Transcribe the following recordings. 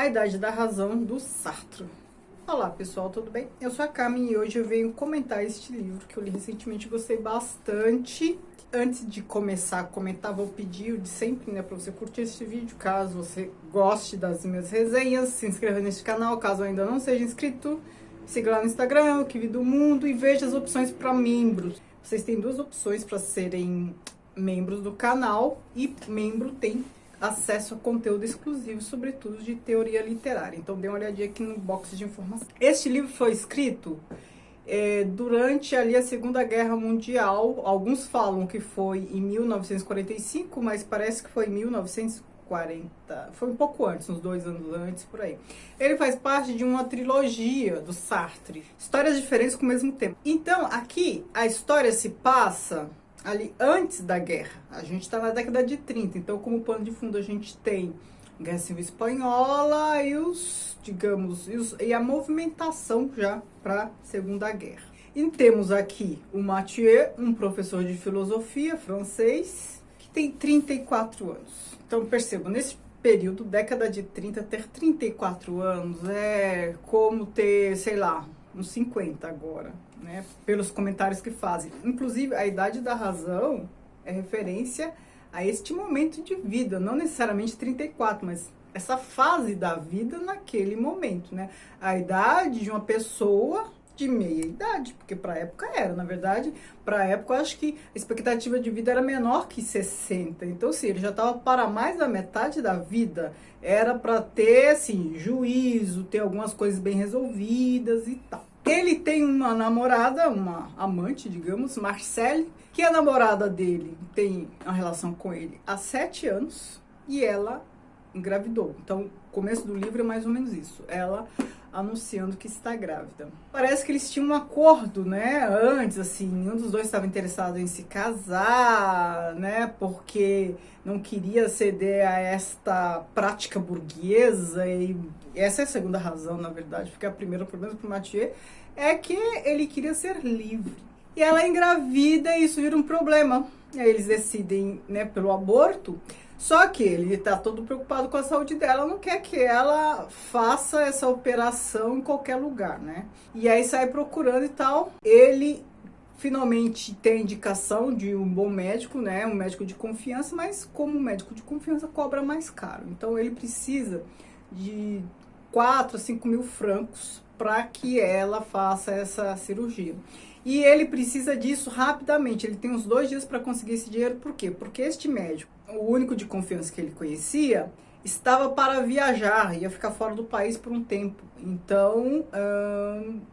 A Idade da Razão, do Sartre. Olá pessoal, tudo bem? Eu sou a Cami e hoje eu venho comentar este livro que eu li recentemente e gostei bastante. Antes de começar a comentar, vou pedir o de sempre, né, para você curtir este vídeo, caso você goste das minhas resenhas, se inscreva neste canal, caso ainda não seja inscrito, siga lá no Instagram, o Que Vi do Mundo, e veja as opções para membros. Vocês têm duas opções para serem membros do canal, e membro tem acesso a conteúdo exclusivo, sobretudo de teoria literária. Então dê uma olhadinha aqui no box de informação. Este livro foi escrito durante ali a Segunda Guerra Mundial. Alguns falam que foi em 1945, mas parece que foi em 1940. Foi um pouco antes, uns 2 anos antes, por aí. Ele faz parte de uma trilogia do Sartre. Histórias diferentes com o mesmo tempo. Então, aqui, a história se passa ali antes da guerra. A gente está na década de 30, então como pano de fundo a gente tem a Guerra Civil Espanhola e e a movimentação já para a Segunda Guerra. E temos aqui o Mathieu, um professor de filosofia francês, que tem 34 anos. Então percebam, nesse período, década de 30, ter 34 anos é como ter, sei lá, uns 50 agora, né? Pelos comentários que fazem. Inclusive, a Idade da Razão é referência a este momento de vida, não necessariamente 34, mas essa fase da vida naquele momento, né? A idade de uma pessoa de meia idade, porque para a época era, na verdade, para a época eu acho que a expectativa de vida era menor que 60. Então, sim, ele já estava para mais da metade da vida. Era para ter, assim, juízo, ter algumas coisas bem resolvidas e tal. Ele tem uma namorada, uma amante, digamos, Marcelle, que a namorada dele tem uma relação com ele há 7 anos e ela engravidou. Então, o começo do livro é mais ou menos isso. Ela anunciando que está grávida. Parece que eles tinham um acordo, né? Antes, assim, nenhum dos dois estava interessado em se casar, né? Porque não queria ceder a esta prática burguesa. E essa é a segunda razão, na verdade, porque a primeira, pelo menos para o Mathieu, é que ele queria ser livre. E ela engravida e isso vira um problema. E aí eles decidem, né, pelo aborto. Só que ele está todo preocupado com a saúde dela, não quer que ela faça essa operação em qualquer lugar, né? E aí sai procurando e tal. Ele finalmente tem a indicação de um bom médico, né? Um médico de confiança, mas como médico de confiança cobra mais caro. Então ele precisa de 4 a 5 mil francos para que ela faça essa cirurgia. E ele precisa disso rapidamente, ele tem uns 2 dias para conseguir esse dinheiro. Por quê? Porque este médico, o único de confiança que ele conhecia, estava para viajar, ia ficar fora do país por um tempo. Então,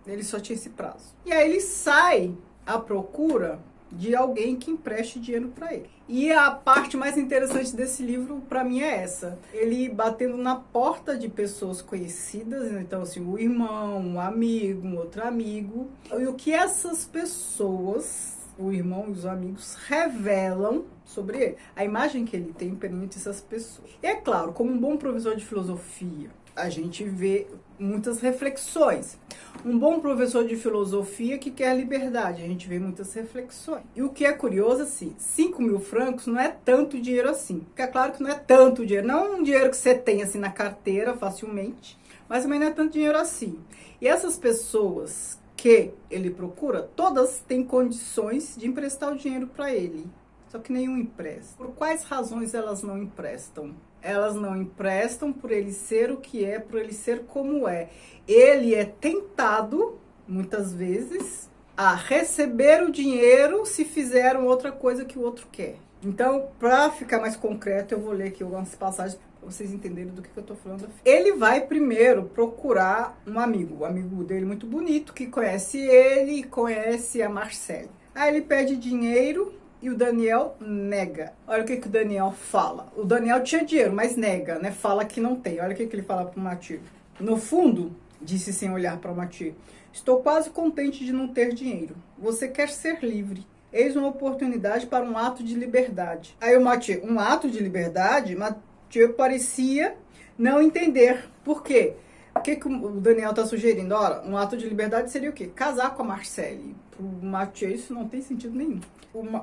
ele só tinha esse prazo. E aí ele sai à procura de alguém que empreste dinheiro para ele. E a parte mais interessante desse livro, para mim, é essa. Ele batendo na porta de pessoas conhecidas, então, assim, o irmão, um amigo, um outro amigo. E o que essas pessoas, o irmão e os amigos, revelam sobre ele. A imagem que ele tem perante essas pessoas. E é claro, como um bom professor de filosofia, a gente vê muitas reflexões. Um bom professor de filosofia que quer liberdade, a gente vê muitas reflexões. E o que é curioso, assim, 5 mil francos não é tanto dinheiro assim. Porque é claro que não é tanto dinheiro, não é um dinheiro que você tem assim na carteira facilmente, mas também não é tanto dinheiro assim. E essas pessoas que ele procura, todas têm condições de emprestar o dinheiro para ele. Só que nenhum empresta. Por quais razões elas não emprestam? Elas não emprestam por ele ser o que é, por ele ser como é. Ele é tentado, muitas vezes, a receber o dinheiro se fizeram outra coisa que o outro quer. Então, para ficar mais concreto, eu vou ler aqui algumas passagens para vocês entenderem do que eu estou falando. Ele vai primeiro procurar um amigo, o amigo dele muito bonito, que conhece ele e conhece a Marcelle. Aí ele pede dinheiro e o Daniel nega. Olha o que o Daniel fala. O Daniel tinha dinheiro, mas nega, né? Fala que não tem. Olha o que ele fala para o Mathieu. No fundo, disse sem olhar para o Mathieu, estou quase contente de não ter dinheiro. Você quer ser livre. Eis uma oportunidade para um ato de liberdade. Aí o Mathieu, um ato de liberdade? Mathieu parecia não entender. Por quê? O que o Daniel está sugerindo? Ora, um ato de liberdade seria o quê? Casar com a Marcelle. Para o Mathieu isso não tem sentido nenhum.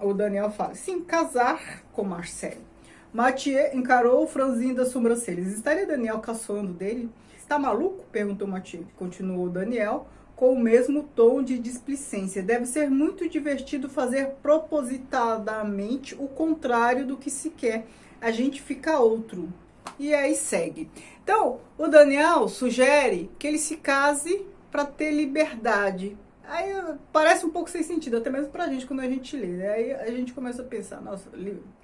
O Daniel fala, sim, casar com Marcelle. Mathieu encarou franzindo as sobrancelhas. Estaria Daniel caçoando dele? Está maluco? Perguntou Mathieu. Continuou Daniel com o mesmo tom de displicência. Deve ser muito divertido fazer propositadamente o contrário do que se quer. A gente fica outro. E aí segue. Então, o Daniel sugere que ele se case para ter liberdade. Aí parece um pouco sem sentido, até mesmo pra gente quando a gente lê, né? Aí a gente começa a pensar, nossa,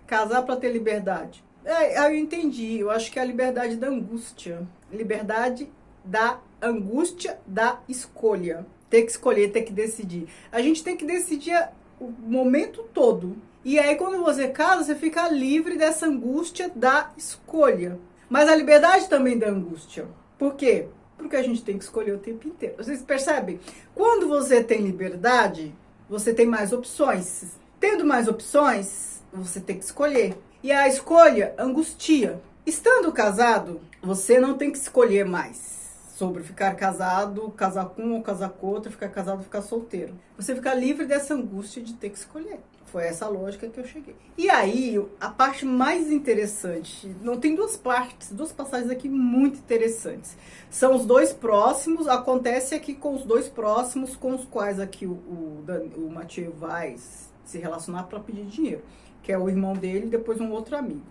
casar para ter liberdade. Aí eu entendi, eu acho que é a liberdade da angústia. Liberdade da angústia da escolha. Ter que escolher, ter que decidir. A gente tem que decidir o momento todo. E aí quando você casa, você fica livre dessa angústia da escolha. Mas a liberdade também da angústia. Por quê? Porque a gente tem que escolher o tempo inteiro. Vocês percebem? Quando você tem liberdade, você tem mais opções. Tendo mais opções, você tem que escolher. E a escolha angustia. Estando casado, você não tem que escolher mais sobre ficar casado, casar com um ou casar com outro, ficar casado ou ficar solteiro. Você fica livre dessa angústia de ter que escolher. Foi essa lógica que eu cheguei. E aí, a parte mais interessante, não tem duas passagens aqui muito interessantes. São os dois próximos, acontece aqui com os dois próximos com os quais aqui o Mathieu vai se relacionar para pedir dinheiro, que é o irmão dele e depois um outro amigo.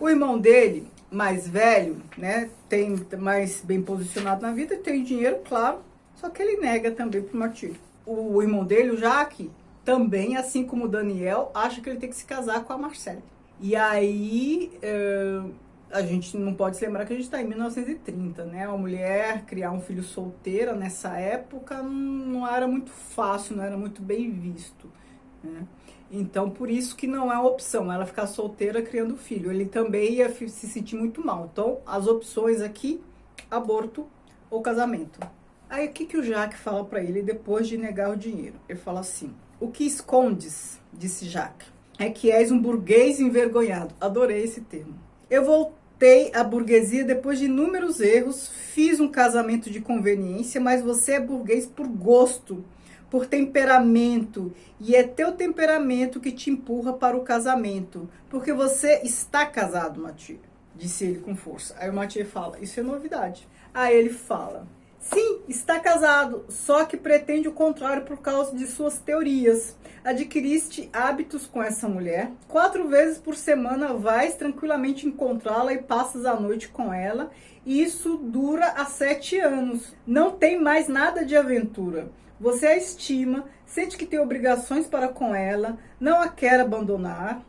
O irmão dele, mais velho, né, tem mais bem posicionado na vida, tem dinheiro, claro, só que ele nega também pro Mathieu. O irmão dele, o Jacques, também, assim como o Daniel, acha que ele tem que se casar com a Marcelle. E aí, a gente não pode se lembrar que a gente está em 1930, né? Uma mulher criar um filho solteira nessa época não era muito fácil, não era muito bem visto, né? Então, por isso que não é uma opção ela ficar solteira criando filho. Ele também ia se sentir muito mal. Então, as opções aqui, aborto ou casamento. Aí, o que o Jacques fala para ele depois de negar o dinheiro? Ele fala assim: o que escondes, disse Jacques, é que és um burguês envergonhado. Adorei esse termo. Eu voltei à burguesia depois de inúmeros erros, fiz um casamento de conveniência, mas você é burguês por gosto, por temperamento, e é teu temperamento que te empurra para o casamento, porque você está casado, Mathieu, disse ele com força. Aí o Mathieu fala: isso é novidade. Aí ele fala: sim, está casado, só que pretende o contrário por causa de suas teorias. Adquiriste hábitos com essa mulher. 4 vezes por semana vais tranquilamente encontrá-la e passas a noite com ela. E isso dura há 7 anos. Não tem mais nada de aventura. Você a estima, sente que tem obrigações para com ela, não a quer abandonar.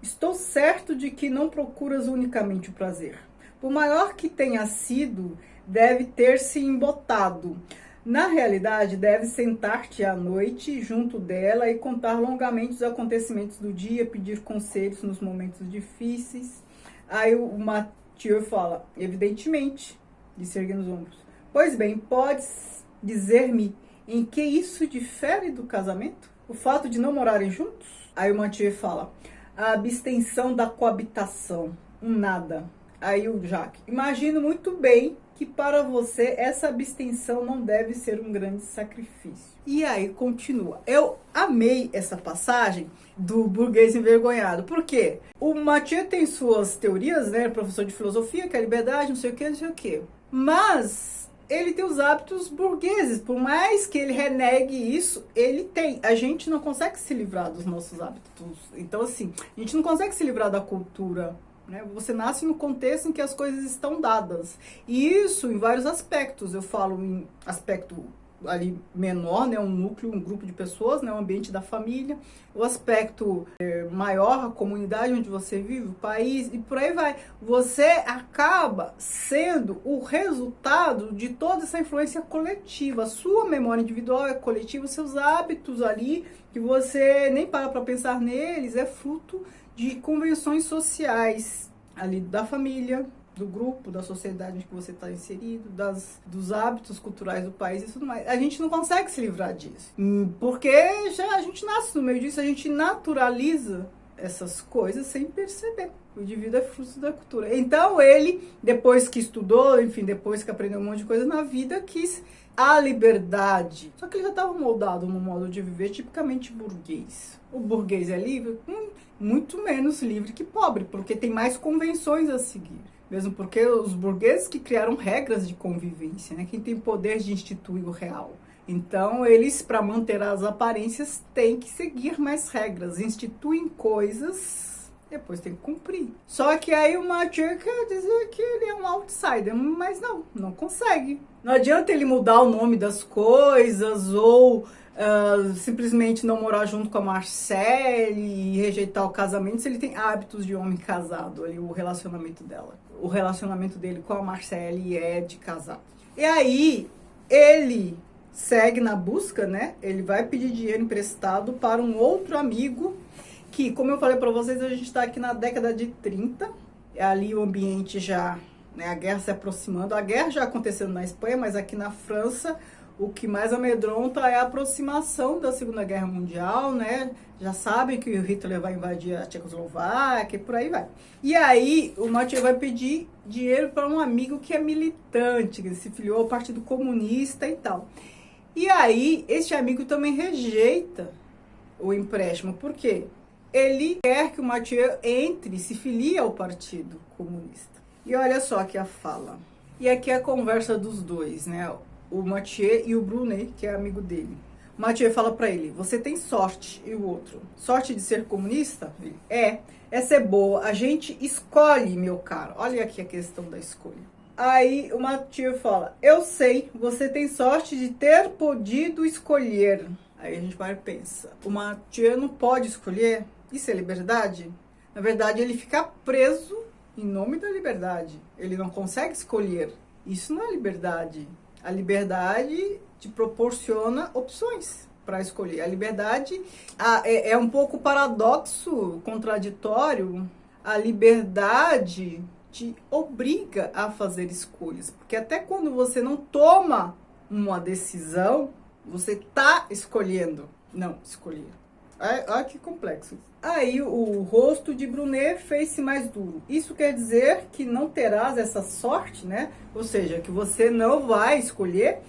Estou certo de que não procuras unicamente o prazer. Por maior que tenha sido, deve ter se embotado. Na realidade, deve sentar-te à noite junto dela e contar longamente os acontecimentos do dia, pedir conselhos nos momentos difíceis. Aí o Mathieu fala: evidentemente, disse erguendo os ombros. Pois bem, podes dizer-me em que isso difere do casamento? O fato de não morarem juntos? Aí o Mathieu fala: a abstenção da coabitação, um nada. Aí o Jacques: imagino muito bem que para você essa abstenção não deve ser um grande sacrifício. E aí continua. Eu amei essa passagem do burguês envergonhado. Por quê? O Mathieu tem suas teorias, né? Professor de filosofia, que é a liberdade, não sei o que, não sei o que. Mas ele tem os hábitos burgueses. Por mais que ele renegue isso, ele tem. A gente não consegue se livrar dos nossos hábitos. Então, assim, a gente não consegue se livrar da cultura. Você nasce no contexto em que as coisas estão dadas. E isso em vários aspectos. Eu falo em aspecto ali menor, né, um núcleo, um grupo de pessoas, né, o ambiente da família. O aspecto maior, a comunidade onde você vive, o país, e por aí vai. Você acaba sendo o resultado de toda essa influência coletiva. A sua memória individual é coletiva, os seus hábitos ali, que você nem para pensar neles, é fruto de convenções sociais ali da família, do grupo, da sociedade em que você está inserido, dos hábitos culturais do país e tudo mais. A gente não consegue se livrar disso, porque a gente nasce no meio disso, a gente naturaliza essas coisas sem perceber. O indivíduo é fruto da cultura. Então ele, depois que estudou, enfim, depois que aprendeu um monte de coisa na vida, quis a liberdade. Só que ele já estava moldado num modo de viver tipicamente burguês. O burguês é livre? Muito menos livre que pobre, porque tem mais convenções a seguir. Mesmo porque os burgueses que criaram regras de convivência, né? Quem tem poder de instituir o real. Então, eles, para manter as aparências, têm que seguir mais regras, instituem coisas, depois tem que cumprir. Só que aí o Mathieu quer dizer que ele é um outsider, mas não consegue. Não adianta ele mudar o nome das coisas ou simplesmente não morar junto com a Marcelle e rejeitar o casamento se ele tem hábitos de homem casado, ali, o relacionamento dela. O relacionamento dele com a Marcelle é de casado. E aí, ele segue na busca, né? Ele vai pedir dinheiro emprestado para um outro amigo que, como eu falei para vocês, a gente está aqui na década de 30. Ali o ambiente já, né, a guerra se aproximando. A guerra já acontecendo na Espanha, mas aqui na França o que mais amedronta é a aproximação da Segunda Guerra Mundial, né? Já sabem que o Hitler vai invadir a Tchecoslováquia e por aí vai. E aí o Mathieu vai pedir dinheiro para um amigo que é militante, que se filiou ao Partido Comunista e tal. E aí este amigo também rejeita o empréstimo. Por quê? Ele quer que o Mathieu entre, se filie ao Partido Comunista. E olha só aqui a fala. E aqui é a conversa dos dois, né? O Mathieu e o Brunet, que é amigo dele. O Mathieu fala pra ele, você tem sorte. E o outro, sorte de ser comunista? Ele, essa é boa. A gente escolhe, meu caro. Olha aqui a questão da escolha. Aí o Mathieu fala, eu sei, você tem sorte de ter podido escolher. Aí a gente vai e pensa, o Mathieu não pode escolher? Isso é liberdade? Na verdade, ele fica preso em nome da liberdade. Ele não consegue escolher. Isso não é liberdade. A liberdade te proporciona opções para escolher. A liberdade é um pouco paradoxo, contraditório. A liberdade te obriga a fazer escolhas. Porque até quando você não toma uma decisão, você está escolhendo não escolher. Olha que complexo. Aí o rosto de Brunet fez-se mais duro. Isso quer dizer que não terás essa sorte, né? Ou seja, que você não vai escolher.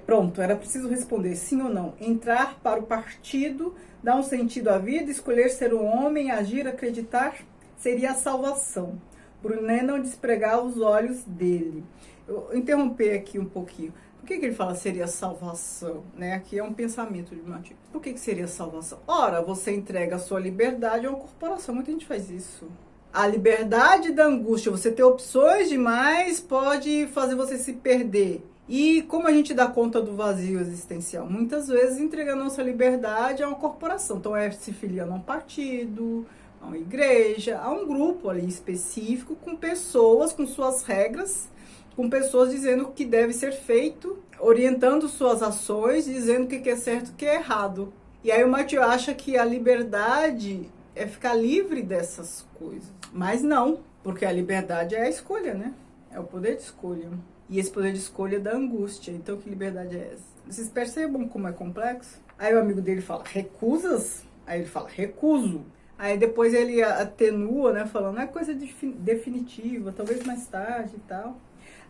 Pronto, era preciso responder sim ou não. Entrar para o partido, dar um sentido à vida, escolher ser um homem, agir, acreditar, seria a salvação. Brunet não despregava os olhos dele. Eu interromper aqui um pouquinho. Por que ele fala seria salvação? Né? Aqui é um pensamento de Mathieu. Por que seria salvação? Ora, você entrega a sua liberdade a uma corporação. Muita gente faz isso. A liberdade da angústia, você ter opções demais, pode fazer você se perder. E como a gente dá conta do vazio existencial? Muitas vezes entregando a nossa liberdade a uma corporação. Então se filiando a um partido, a uma igreja, a um grupo ali específico, com pessoas, com suas regras, com pessoas dizendo o que deve ser feito, orientando suas ações, dizendo o que é certo e o que é errado. E aí o Mathieu acha que a liberdade é ficar livre dessas coisas. Mas não, porque a liberdade é a escolha, né? É o poder de escolha. E esse poder de escolha é da angústia. Então, que liberdade é essa? Vocês percebam como é complexo? Aí o amigo dele fala, recusas? Aí ele fala, recuso. Aí depois ele atenua, né? Falando, não é coisa definitiva, talvez mais tarde e tal.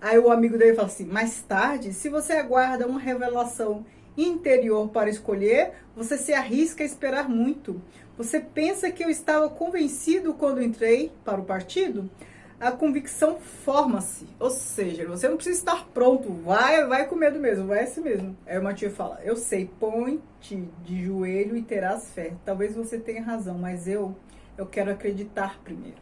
Aí o amigo dele fala assim, mais tarde, se você aguarda uma revelação interior para escolher, você se arrisca a esperar muito. Você pensa que eu estava convencido quando entrei para o partido? A convicção forma-se, ou seja, você não precisa estar pronto, vai com medo mesmo, vai assim mesmo. Aí o Mathieu fala, eu sei, põe-te de joelho e terás fé. Talvez você tenha razão, mas eu quero acreditar primeiro.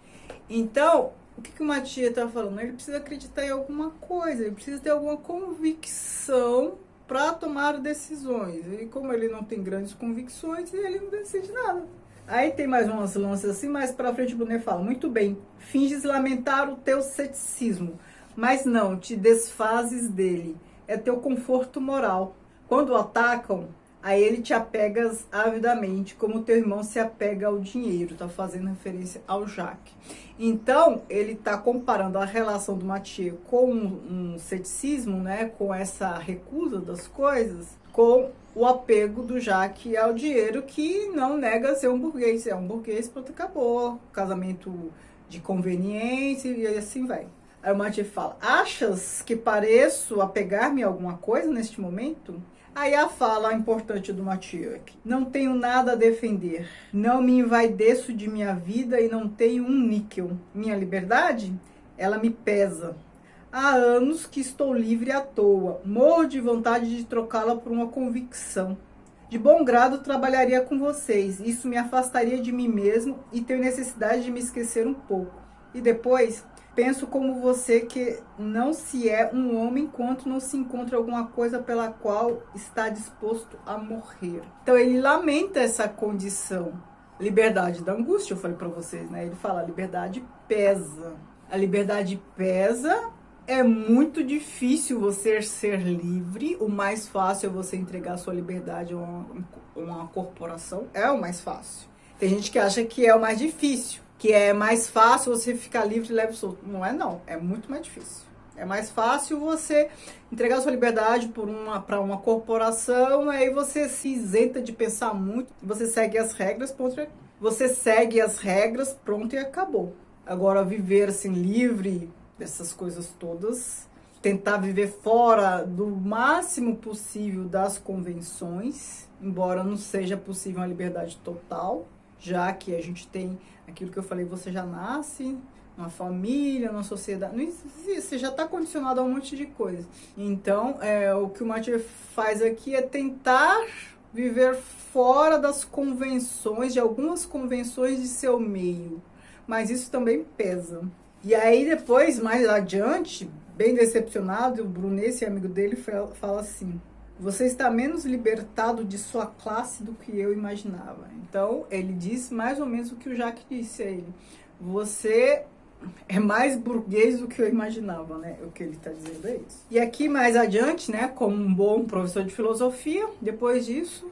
Então, o que o Mathieu está falando? Ele precisa acreditar em alguma coisa, ele precisa ter alguma convicção para tomar decisões. E como ele não tem grandes convicções, ele não decide nada. Aí tem mais umas lanças assim, mas para frente o Brunet fala, muito bem, finges lamentar o teu ceticismo, mas não te desfazes dele, é teu conforto moral. Quando o atacam, a ele te apegas avidamente, como teu irmão se apega ao dinheiro. Tá fazendo referência ao Jacques. Então, ele tá comparando a relação do Mathieu com um ceticismo, né, com essa recusa das coisas, com o apego do Jacques ao dinheiro, que não nega ser um burguês. É um burguês, pronto, acabou. Casamento de conveniência e assim vai. Aí o Mathieu fala, achas que pareço apegar-me a alguma coisa neste momento? Aí a fala importante do Mathieu aqui. Não tenho nada a defender. Não me envaideço de minha vida e não tenho um níquel. Minha liberdade, ela me pesa. Há anos que estou livre à toa. Morro de vontade de trocá-la por uma convicção. De bom grado trabalharia com vocês. Isso me afastaria de mim mesmo e tenho necessidade de me esquecer um pouco. E depois, penso como você que não se é um homem enquanto não se encontra alguma coisa pela qual está disposto a morrer. Então ele lamenta essa condição. Liberdade da angústia, eu falei para vocês, né? Ele fala, a liberdade pesa. A liberdade pesa. É muito difícil você ser livre. O mais fácil é você entregar a sua liberdade a uma corporação. É o mais fácil. Tem gente que acha que é o mais difícil, que é mais fácil você ficar livre e leve solto. Não é não, é muito mais difícil. É mais fácil você entregar a sua liberdade para uma corporação, aí você se isenta de pensar muito, você segue as regras, pronto e acabou. Agora viver assim livre dessas coisas todas, tentar viver fora do máximo possível das convenções, embora não seja possível uma liberdade total, já que a gente tem aquilo que eu falei, você já nasce numa família, numa sociedade, não existe, você já está condicionado a um monte de coisa. Então, o que o Mathieu faz aqui é tentar viver fora das convenções, de algumas convenções de seu meio, mas isso também pesa. E aí depois, mais adiante, bem decepcionado, o Brunet, esse amigo dele, fala assim, você está menos libertado de sua classe do que eu imaginava. Então, ele diz mais ou menos o que o Jacques disse a ele. Você é mais burguês do que eu imaginava, né? O que ele está dizendo é isso. E aqui, mais adiante, né, como um bom professor de filosofia, depois disso,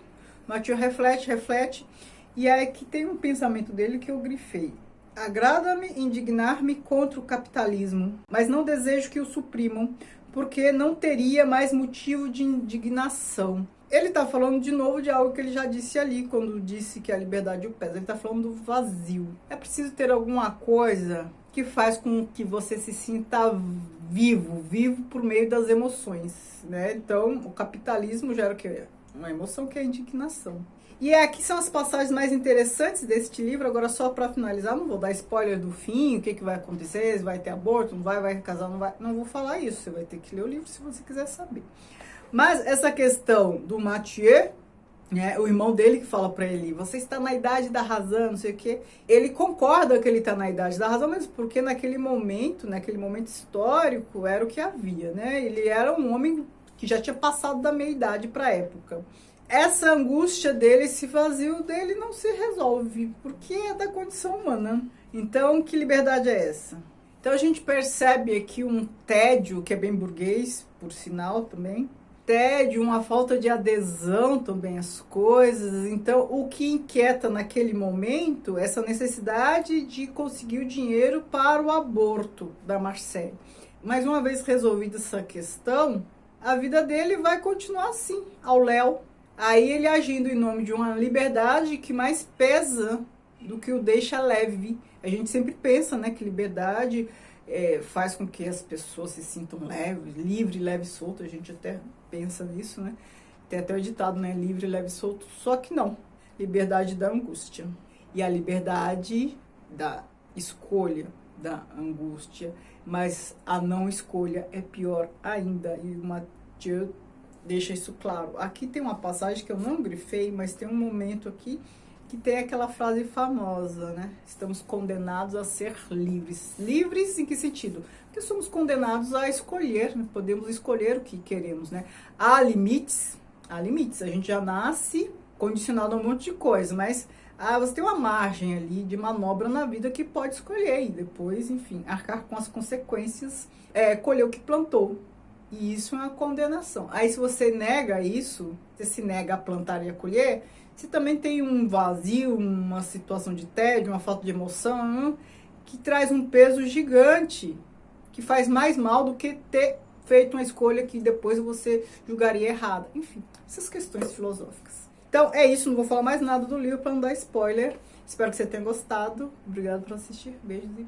Mathieu reflete, e aí aqui tem um pensamento dele que eu grifei. Agrada-me indignar-me contra o capitalismo, mas não desejo que o suprimam, porque não teria mais motivo de indignação. Ele está falando de novo de algo que ele já disse ali, quando disse que a liberdade o pesa. Ele está falando do vazio. É preciso ter alguma coisa que faz com que você se sinta vivo por meio das emoções, né? Então, o capitalismo gera o quê? Uma emoção que é a indignação. E aqui são as passagens mais interessantes deste livro. Agora, só para finalizar, não vou dar spoiler do fim, o que vai acontecer, se vai ter aborto, não vai casar, não vai. Não vou falar isso, você vai ter que ler o livro se você quiser saber. Mas essa questão do Mathieu, né, o irmão dele que fala para ele, você está na idade da razão, não sei o quê. Ele concorda que ele está na idade da razão, mas porque naquele momento histórico, era o que havia, né? Ele era um homem que já tinha passado da meia-idade para a época. Essa angústia dele, esse vazio dele não se resolve, porque é da condição humana. Então, que liberdade é essa? Então, a gente percebe aqui um tédio, que é bem burguês, por sinal também. Tédio, uma falta de adesão também às coisas. Então, o que inquieta naquele momento, essa necessidade de conseguir o dinheiro para o aborto da Marcelle. Mas uma vez resolvida essa questão, a vida dele vai continuar assim, ao léu. Aí ele agindo em nome de uma liberdade que mais pesa do que o deixa leve. A gente sempre pensa, né, que liberdade faz com que as pessoas se sintam leves, livre, leve e solto. A gente até pensa nisso, né? Tem até o ditado, né? Livre, leve e solto. Só que não. Liberdade da angústia. E a liberdade da escolha da angústia. Mas a não escolha é pior ainda. E o Mathieu deixa isso claro. Aqui tem uma passagem que eu não grifei, mas tem um momento aqui que tem aquela frase famosa, né? Estamos condenados a ser livres. Livres em que sentido? Porque somos condenados a escolher, né? Podemos escolher o que queremos, né? Há limites. A gente já nasce condicionado a um monte de coisa, mas você tem uma margem ali de manobra na vida que pode escolher e depois, enfim, arcar com as consequências, colher o que plantou. E isso é uma condenação. Aí se você nega isso, você se nega a plantar e a colher, você também tem um vazio, uma situação de tédio, uma falta de emoção, que traz um peso gigante, que faz mais mal do que ter feito uma escolha que depois você julgaria errada. Enfim, essas questões filosóficas. Então é isso, não vou falar mais nada do livro para não dar spoiler. Espero que você tenha gostado. Obrigada por assistir. Beijos e